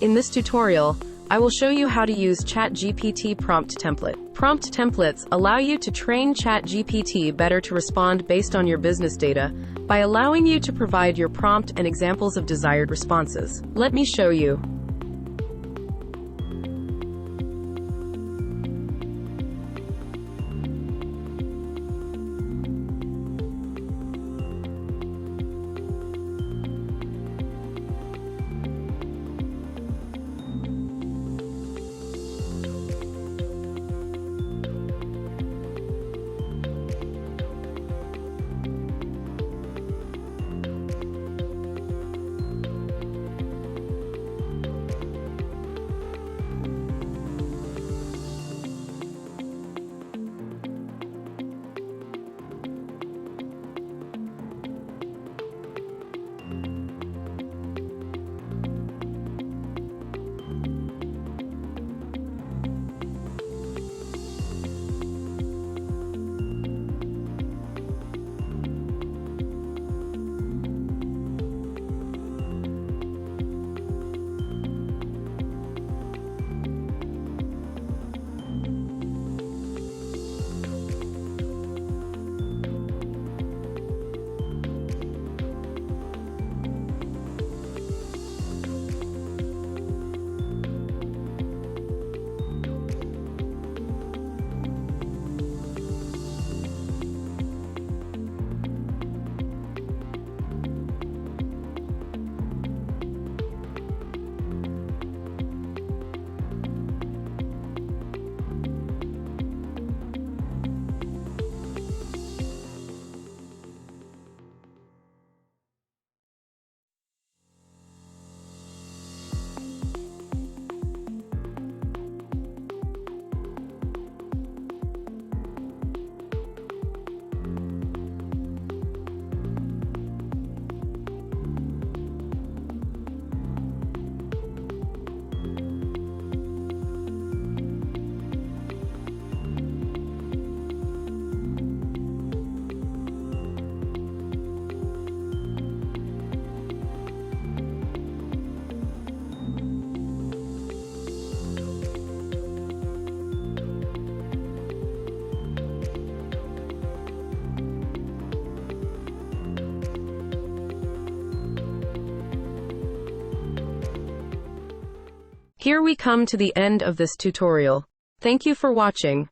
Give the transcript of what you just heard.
In this tutorial, I will show you how to use ChatGPT prompt template. Prompt templates allow you to train ChatGPT better to respond based on your business data by allowing you to provide your prompt and examples of desired responses. Let me show you. Here we come to the end of this tutorial. Thank you for watching.